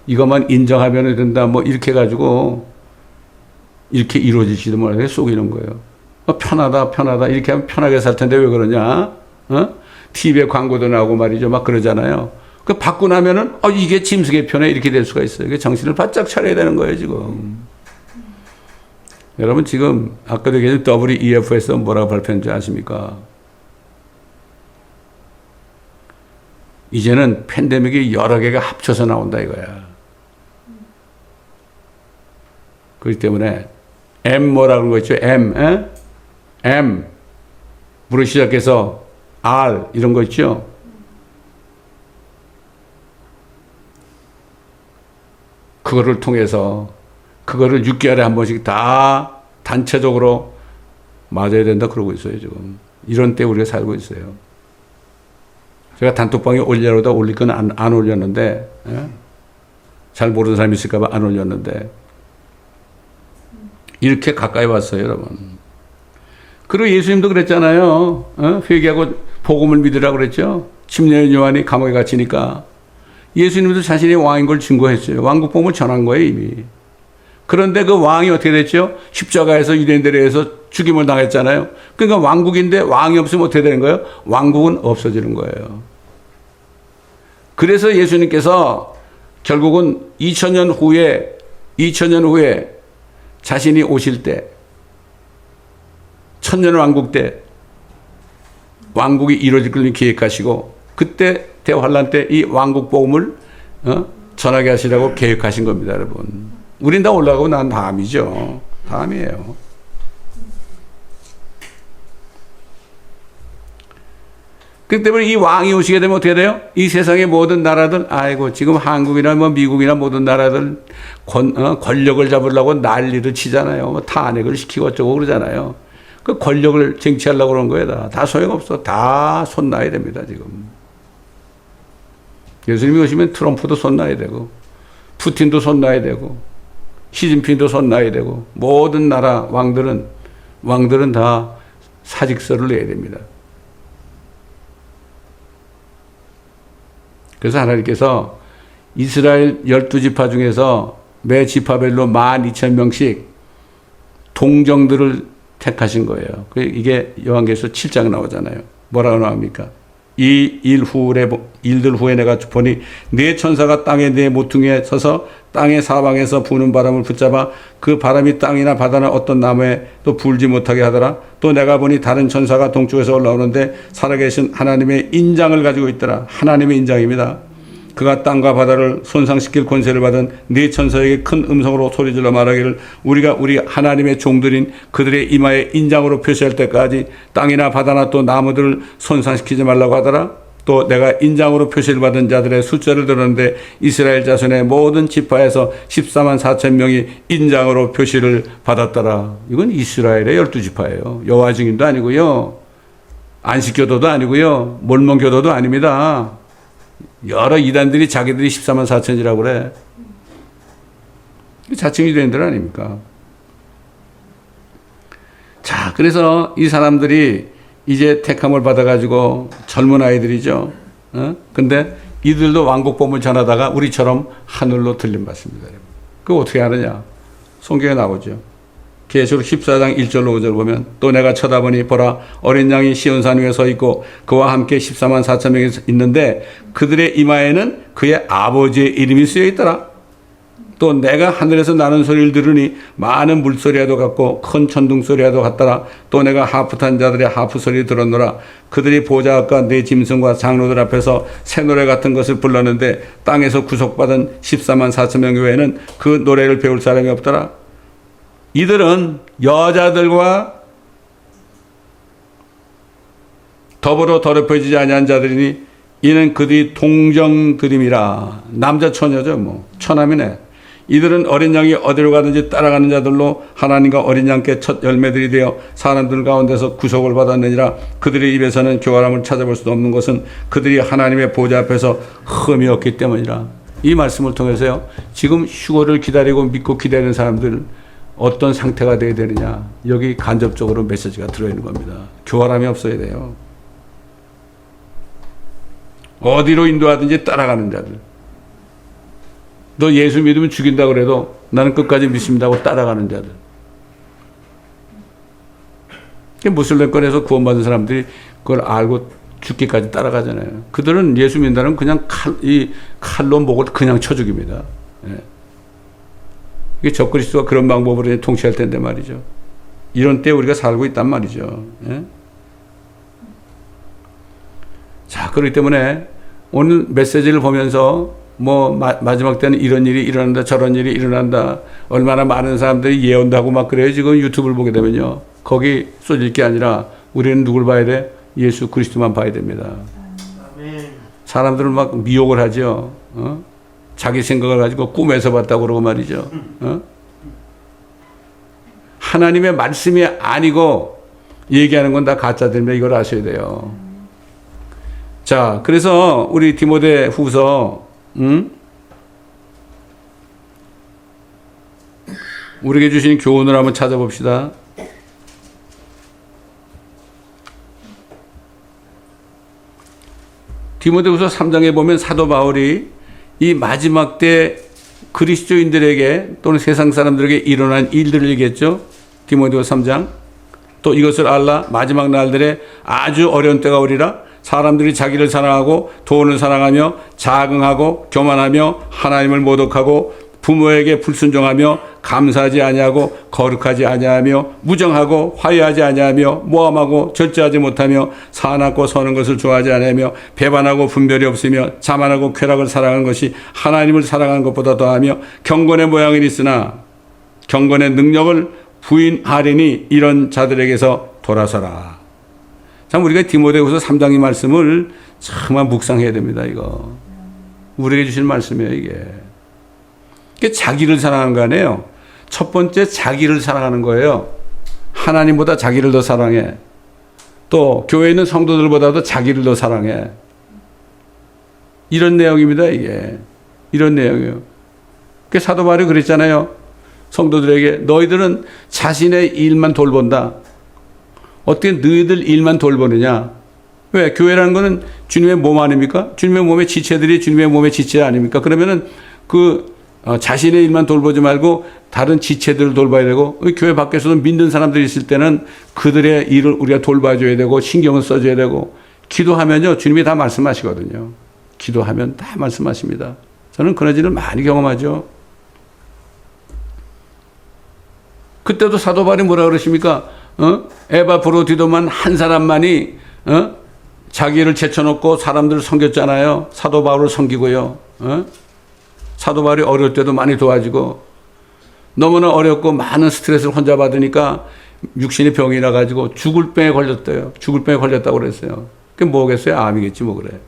이것만 인정하면 된다 뭐 이렇게 해가지고 이렇게 이루어지지도 못하게 속이는 거예요. 편하다 이렇게 하면 편하게 살 텐데 왜 그러냐? TV에 광고도 나오고 말이죠. 막 그러잖아요. 그 받고 나면은 이게 짐승의 편에 이렇게 될 수가 있어요. 이게 정신을 바짝 차려야 되는 거예요 지금. 여러분 지금 아까도 얘기했던 WEF에서 뭐라고 발표했는지 아십니까? 이제는 팬데믹이 여러 개가 합쳐서 나온다 이거야. 그렇기 때문에 뭐라는 거 있죠? M으로 시작해서 R 이런 거 있죠? 그거를 통해서 그거를 6개월에 한 번씩 다 단체적으로 맞아야 된다 그러고 있어요 지금. 이런 때 우리가 살고 있어요. 제가 단톡방에 올리려다 올릴 건 안 올렸는데 잘 모르는 사람이 있을까 봐 안 올렸는데 이렇게 가까이 왔어요 여러분. 그리고 예수님도 그랬잖아요. 회개하고 복음을 믿으라고 그랬죠. 침례 요한이 감옥에 갇히니까 예수님도 자신이 왕인 걸 증거했어요. 왕국 복음을 전한 거예요 이미. 그런데 그 왕이 어떻게 됐죠? 십자가에서 유대인들에 의해서 죽임을 당했잖아요. 그러니까 왕국인데 왕이 없으면 어떻게 되는 거예요? 왕국은 없어지는 거예요. 그래서 예수님께서 결국은 2000년 후에 자신이 오실 때 천년왕국 때 왕국이 이루어질 걸 계획하시고 그때 대환란 때 이 왕국 복음을 전하게 하시라고 계획하신 겁니다 여러분. 우린 다 올라가고 난 다음이죠. 다음이에요. 그렇기 때문에 이 왕이 오시게 되면 어떻게 돼요? 이 세상의 모든 나라들, 지금 한국이나 뭐 미국이나 모든 나라들 권력을 잡으려고 난리를 치잖아요. 뭐 탄핵을 시키고 어쩌고 그러잖아요. 그 권력을 쟁취하려고 그런 거에다 다 소용없어. 다 손 놔야 됩니다, 지금. 예수님이 오시면 트럼프도 손 놔야 되고, 푸틴도 손 놔야 되고, 시진핑도 손 놔야 되고, 모든 나라 왕들은 다 사직서를 내야 됩니다. 그래서 하나님께서 이스라엘 12지파 중에서 매 지파별로 12,000명씩 동정들을 택하신 거예요. 이게 요한계시록 7장 나오잖아요. 뭐라고 나옵니까? 이 일들 후에 내가 보니 네 천사가 땅에 네 모퉁이에 서서 땅의 사방에서 부는 바람을 붙잡아 그 바람이 땅이나 바다나 어떤 나무에 또 불지 못하게 하더라. 또 내가 보니 다른 천사가 동쪽에서 올라오는데 살아계신 하나님의 인장을 가지고 있더라. 하나님의 인장입니다. 그가 땅과 바다를 손상시킬 권세를 받은 네 천사에게 큰 음성으로 소리질러 말하기를 우리가 우리 하나님의 종들인 그들의 이마에 인장으로 표시할 때까지 땅이나 바다나 또 나무들을 손상시키지 말라고 하더라. 또 내가 인장으로 표시를 받은 자들의 숫자를 들었는데 이스라엘 자손의 모든 지파에서 14만 4천 명이 인장으로 표시를 받았더라. 이건 이스라엘의 12지파예요. 여호와 증인도 아니고요. 안식교도도 아니고요. 몰몬교도도 아닙니다. 여러 이단들이 자기들이 14만 4천이라고 그래. 자칭 유대인들 아닙니까? 자, 그래서 이 사람들이 이제 택함을 받아가지고 젊은 아이들이죠. 근데 이들도 왕국복음을 전하다가 우리처럼 하늘로 들림받습니다. 그거 어떻게 하느냐? 성경에 나오죠. 계시록 14장 1절로 5절 보면 또 내가 쳐다보니 보라 어린 양이 시온산 위에 서 있고 그와 함께 14만 4천 명이 있는데 그들의 이마에는 그의 아버지의 이름이 쓰여 있더라. 또 내가 하늘에서 나는 소리를 들으니 많은 물소리와도 같고 큰 천둥 소리와도 같더라. 또 내가 하프 탄 자들의 하프 소리를 들었노라. 그들이 보좌 앞과 네 짐승과 장로들 앞에서 새 노래 같은 것을 불렀는데 땅에서 구속받은 14만 4천 명 외에는 그 노래를 배울 사람이 없더라. 이들은 여자들과 더불어 더럽혀지지 아니한 자들이니 이는 그들이 동정들임이라. 남자 처녀죠. 뭐 처남이네. 이들은 어린 양이 어디로 가든지 따라가는 자들로 하나님과 어린 양께 첫 열매들이 되어 사람들 가운데서 구속을 받았느니라. 그들의 입에서는 교활함을 찾아볼 수 없는 것은 그들이 하나님의 보좌 앞에서 흠이 없기 때문이라. 이 말씀을 통해서요, 지금 휴거를 기다리고 믿고 기다리는 사람들 어떤 상태가 되어야 되느냐, 여기 간접적으로 메시지가 들어있는 겁니다. 교활함이 없어야 돼요. 어디로 인도하든지 따라가는 자들. 너 예수 믿으면 죽인다고 그래도 나는 끝까지 믿습니다 하고 따라가는 자들. 무슬림권에서 구원받은 사람들이 그걸 알고 죽기까지 따라가잖아요. 그들은 예수 믿는다는 그냥 칼로 목을 그냥 쳐 죽입니다. 예. 이게 적그리스도가 그런 방법으로 통치할 텐데 말이죠. 이런 때 우리가 살고 있단 말이죠. 예? 자, 그렇기 때문에 오늘 메시지를 보면서 뭐 마지막 때는 이런 일이 일어난다, 저런 일이 일어난다, 얼마나 많은 사람들이 예언하고 막 그래요. 지금 유튜브를 보게 되면요, 거기 쏟을 게 아니라 우리는 누굴 봐야 돼? 예수 그리스도만 봐야 됩니다. 사람들은 막 미혹을 하죠. 자기 생각을 가지고 꿈에서 봤다고 그러고 말이죠. 하나님의 말씀이 아니고 얘기하는 건 다 가짜들입니다. 이걸 아셔야 돼요. 자, 그래서 우리 디모데 후서, 우리에게 주신 교훈을 한번 찾아봅시다. 디모데 후서 3장에 보면 사도 바울이 이 마지막 때 그리스도인들에게 또는 세상 사람들에게 일어난 일들을 얘기했죠. 디모데후서 3장. 또 이것을 알라. 마지막 날들에 아주 어려운 때가 오리라. 사람들이 자기를 사랑하고 돈을 사랑하며 자긍하고 교만하며 하나님을 모독하고 부모에게 불순종하며 감사하지 아니하고 거룩하지 아니하며 무정하고 화해하지 아니하며 모함하고 절제하지 못하며 사납고 서는 것을 좋아하지 아니하며 배반하고 분별이 없으며 자만하고 쾌락을 사랑하는 것이 하나님을 사랑하는 것보다 더하며 경건의 모양은 있으나 경건의 능력을 부인하리니 이런 자들에게서 돌아서라. 참, 우리가 디모데후서 3장의 말씀을 정말 묵상해야 됩니다. 이거 우리에게 주신 말씀이에요. 이게 자기를 사랑하는 거 아니에요. 첫 번째, 자기를 사랑하는 거예요. 하나님보다 자기를 더 사랑해. 또 교회에 있는 성도들보다도 자기를 더 사랑해. 이런 내용입니다, 이게. 이런 내용이에요. 그 사도 바울이 그랬잖아요. 성도들에게 너희들은 자신의 일만 돌본다. 어떻게 너희들 일만 돌보느냐? 왜? 교회라는 거는 주님의 몸 아닙니까? 주님의 몸의 지체들이 주님의 몸의 지체 아닙니까? 그러면은 자신의 일만 돌보지 말고 다른 지체들을 돌봐야 되고, 교회 밖에서도 믿는 사람들이 있을 때는 그들의 일을 우리가 돌봐줘야 되고 신경을 써줘야 되고, 기도하면요 주님이 다 말씀하시거든요. 기도하면 다 말씀하십니다. 저는 그런 일을 많이 경험하죠. 그때도 사도 바울이 뭐라 그러십니까? 에바브로디도만 한 사람만이 자기를 제쳐놓고 사람들을 섬겼잖아요. 사도 바울을 섬기고요. 사도 바울이 어려울 때도 많이 도와주고, 너무나 어렵고 많은 스트레스를 혼자 받으니까 육신이 병이 나가지고 죽을 병에 걸렸대요. 죽을 병에 걸렸다고 그랬어요. 그게 뭐겠어요? 암이겠지 뭐 그래.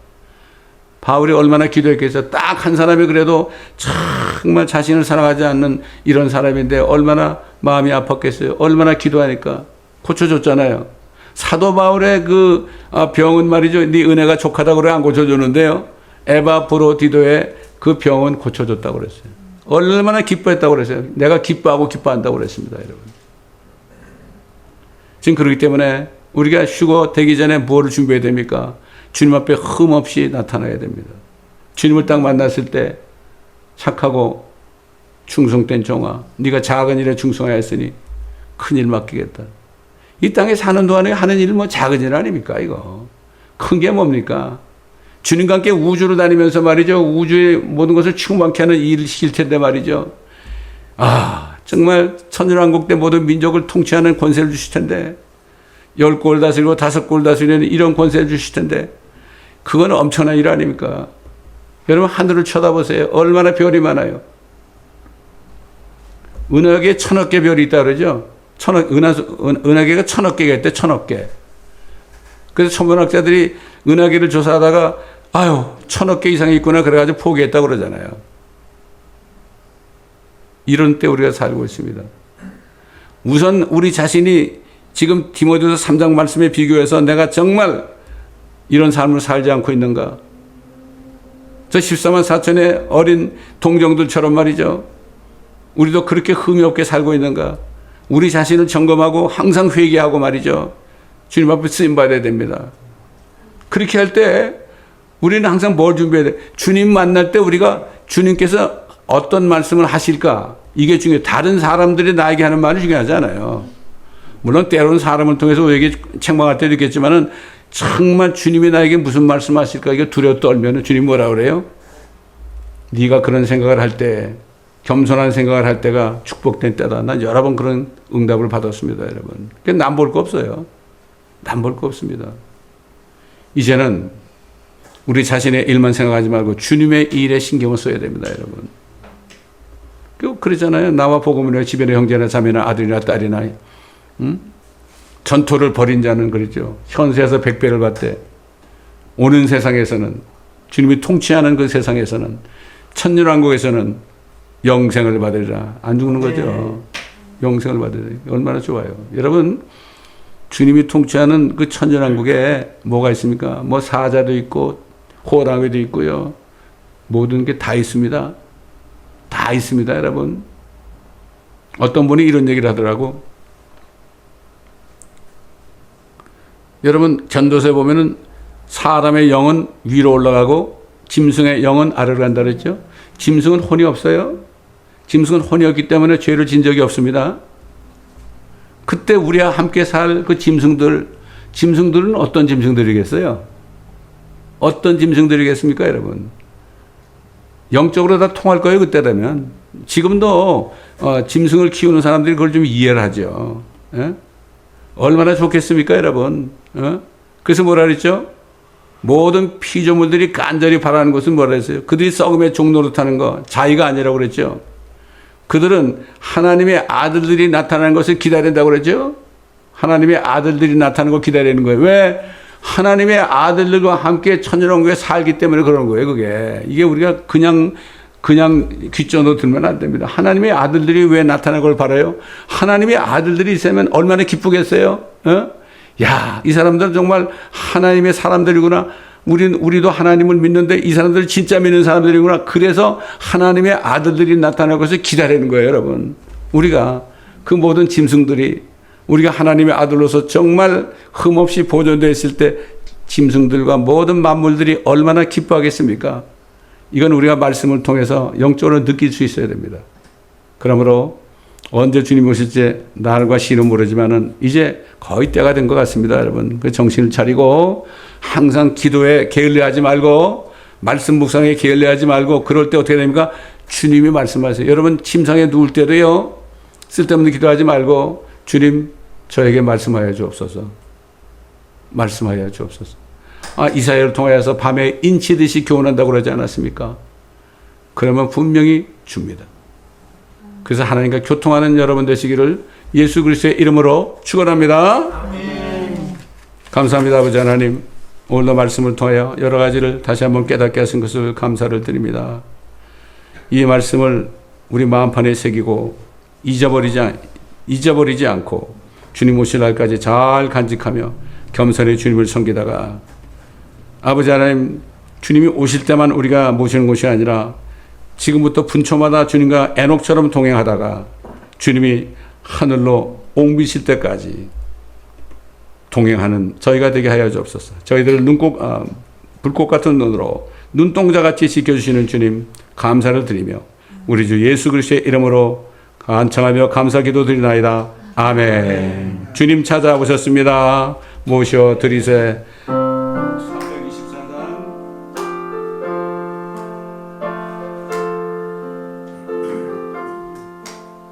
바울이 얼마나 기도했겠어요. 딱 한 사람이 그래도 정말 자신을 사랑하지 않는 이런 사람인데 얼마나 마음이 아팠겠어요. 얼마나 기도하니까 고쳐줬잖아요. 사도 바울의 그 병은 말이죠. 네 은혜가 족하다고 그래 안 고쳐줬는데요. 에바브로디도의 그 병은 고쳐줬다고 그랬어요. 얼마나 기뻐했다고 그랬어요. 내가 기뻐하고 기뻐한다고 그랬습니다, 여러분. 지금 그렇기 때문에 우리가 휴거 되기 전에 무엇을 준비해야 됩니까? 주님 앞에 흠없이 나타나야 됩니다. 주님을 딱 만났을 때 착하고 충성된 종아, 네가 작은 일에 충성하였으니 큰 일 맡기겠다. 이 땅에 사는 동안에 하는 일 뭐 작은 일 아닙니까 이거? 큰 게 뭡니까? 주님과 함께 우주를 다니면서 말이죠. 우주의 모든 것을 충만케 하는 일을 시킬 텐데 말이죠. 정말 천년왕국 때 모든 민족을 통치하는 권세를 주실 텐데, 10골 다스리고 5골 다스리는 이런 권세를 주실 텐데, 그건 엄청난 일 아닙니까? 여러분 하늘을 쳐다보세요. 얼마나 별이 많아요. 은하계에 1000억 개 별이 있다 그러죠. 은하계가 1000억 개가 있대. 1000억 개. 그래서 천문학자들이 은하계를 조사하다가 1000억 개 이상이 있구나 그래가지고 포기했다고 그러잖아요. 이런 때 우리가 살고 있습니다. 우선 우리 자신이 지금 디모데후서 3장 말씀에 비교해서 내가 정말 이런 삶을 살지 않고 있는가? 저 14만 4천의 어린 동정들처럼 말이죠. 우리도 그렇게 흠이 없게 살고 있는가? 우리 자신을 점검하고 항상 회개하고 말이죠. 주님 앞에 쓰임받아야 됩니다. 그렇게 할 때 우리는 항상 뭘 준비해야 돼? 주님 만날 때 우리가 주님께서 어떤 말씀을 하실까? 이게 중요해요. 다른 사람들이 나에게 하는 말이 중요하지 않아요. 물론 때로는 사람을 통해서 우리에게 책망할 때도 있겠지만은 정말 주님이 나에게 무슨 말씀하실까? 이게 두려워 떨면은 주님 뭐라 그래요? 네가 그런 생각을 할 때, 겸손한 생각을 할 때가 축복된 때다. 난 여러 번 그런 응답을 받았습니다, 여러분. 남 볼 거 없어요. 남 볼 거 없습니다. 이제는 우리 자신의 일만 생각하지 말고 주님의 일에 신경을 써야 됩니다, 여러분. 그러잖아요. 나와 복음을 집에는 형제나 자매나 아들이나 딸이나 전토를 벌인 자는 그러죠. 현세에서 100배를 받되 오는 세상에서는, 주님이 통치하는 그 세상에서는, 천년왕국에서는 영생을 받으리라. 안 죽는 거죠. 영생을 받으리라. 얼마나 좋아요. 여러분, 주님이 통치하는 그 천년왕국에 뭐가 있습니까? 뭐 사자도 있고 호랑이도 있고요. 모든 게 다 있습니다. 다 있습니다, 여러분. 어떤 분이 이런 얘기를 하더라고. 여러분, 전도서에 보면은 사람의 영은 위로 올라가고 짐승의 영은 아래로 간다 그랬죠. 짐승은 혼이 없어요. 짐승은 혼이 없기 때문에 죄를 진 적이 없습니다. 그때 우리와 함께 살 그 짐승들은 어떤 짐승들이겠어요? 어떤 짐승들이겠습니까, 여러분? 영적으로 다 통할 거예요, 그때 되면. 지금도 짐승을 키우는 사람들이 그걸 좀 이해를 하죠. 예? 얼마나 좋겠습니까, 여러분? 그래서 뭐라 그랬죠? 모든 피조물들이 간절히 바라는 것은 뭐라 했어요? 그들이 썩음의 종노릇하는 거, 자의가 아니라고 그랬죠. 그들은 하나님의 아들들이 나타나는 것을 기다린다고 그랬죠. 하나님의 아들들이 나타나는 걸 기다리는 거예요. 왜? 하나님의 아들들과 함께 천년왕국에 살기 때문에 그런 거예요, 그게. 이게 우리가 그냥 귓전으로 들면 안 됩니다. 하나님의 아들들이 왜 나타나는 걸 바라요? 하나님의 아들들이 있으면 얼마나 기쁘겠어요? 야, 이 사람들은 정말 하나님의 사람들이구나. 우리도 하나님을 믿는데 이 사람들 진짜 믿는 사람들이구나. 그래서 하나님의 아들들이 나타날 것을 기다리는 거예요, 여러분. 우리가 그 모든 짐승들이 우리가 하나님의 아들로서 정말 흠없이 보존되어 있을 때 짐승들과 모든 만물들이 얼마나 기뻐하겠습니까? 이건 우리가 말씀을 통해서 영적으로 느낄 수 있어야 됩니다. 그러므로 언제 주님 오실지 날과 시는 모르지만은 이제 거의 때가 된 것 같습니다, 여러분. 그 정신을 차리고 항상 기도에 게을리하지 말고 말씀 묵상에 게을리하지 말고 그럴 때 어떻게 됩니까? 주님이 말씀하세요. 여러분 침상에 누울 때도요. 쓸데없는 기도하지 말고 주님 저에게 말씀하여 주옵소서. 말씀하여 주옵소서. 이사야를 통하여서 밤에 인치듯이 교훈한다고 그러지 않았습니까? 그러면 분명히 줍니다. 그래서 하나님과 교통하는 여러분 되시기를 예수 그리스도의 이름으로 축원합니다. 감사합니다, 아버지 하나님. 오늘도 말씀을 통하여 여러 가지를 다시 한번 깨닫게 하신 것을 감사를 드립니다. 이 말씀을 우리 마음판에 새기고 잊어버리지 않고 주님 오실 날까지 잘 간직하며 겸손히 주님을 섬기다가 아버지 하나님, 주님이 오실 때만 우리가 모시는 것이 아니라 지금부터 분초마다 주님과 에녹처럼 동행하다가 주님이 하늘로 옮기실 때까지 동행하는 저희가 되게 하여 주옵소서. 저희들을 불꽃 같은 눈으로 눈동자같이 지켜주시는 주님 감사를 드리며 우리 주 예수 그리스도의 이름으로 간청하며 감사 기도드리나이다. 아멘. 주님 찾아오셨습니다. 모셔 드리세. 324장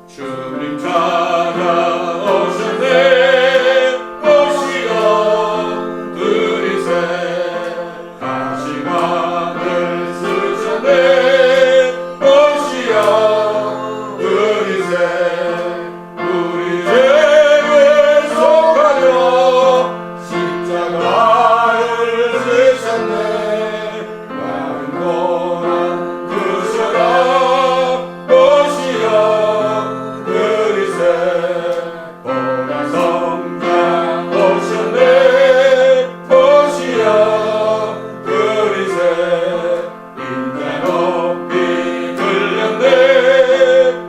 주님 찾아오셨네. 모시어 드리세. 가시관을 쓰셨네. 모시어 드리세. 우리 죄를 속하여 십자가를 지셨네. 마른 고난 드셔라. 모시어 드리세. 보라 성장 오셨네. 모시어 드리세. 인자 높이 들렸네.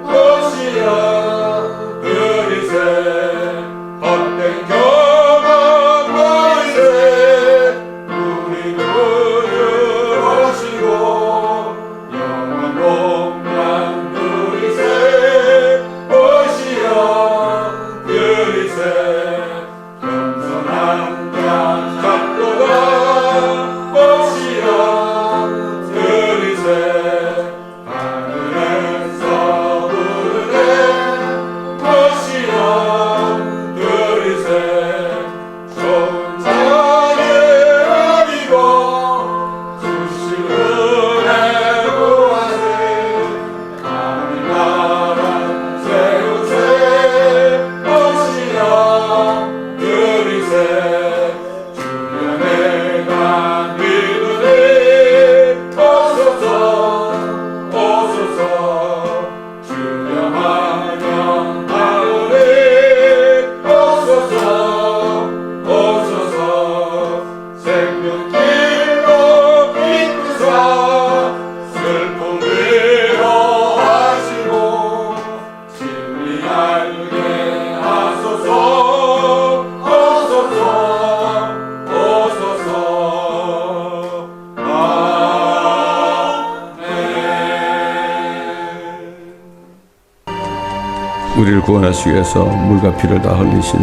모시어 드리세. 헛된 경험 버리세. 우리 구주하시고 영원 복만 누리세. 모시어 드리세. 겸손한 자 잡도다. 모시어 드리세. 하늘에서 부르네. 모시어 드리세. 좋은 자를 아니고 주신 은혜 구하세. 하늘 나라 세우세. 모시어 드리세. 주여 내가 믿으니 오소서 오소서. 주여 하면 하오니 오소서 오소서. 생명길로 이끄사 슬픔 위로하시고 진리 알게 하소서. 오소서 오소서. 아멘. 우리를 구원하시기 위해서 물과 피를 다 흘리신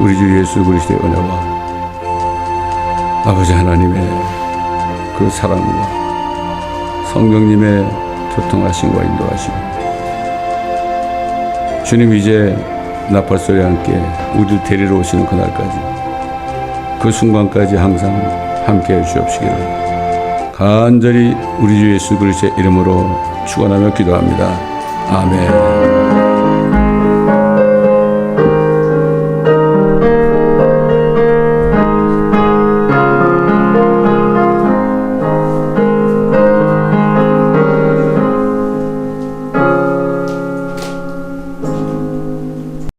우리 주 예수 그리스도의 은혜와 아버지 하나님의 그 사랑과 성령님의 교통하심과 인도하심, 주님 이제 나팔소리와 함께 우리를 데리러 오시는 그날까지 그 순간까지 항상 함께해 주옵시기를 간절히 우리 주 예수 그리스도의 이름으로 축원하며 기도합니다. 아멘.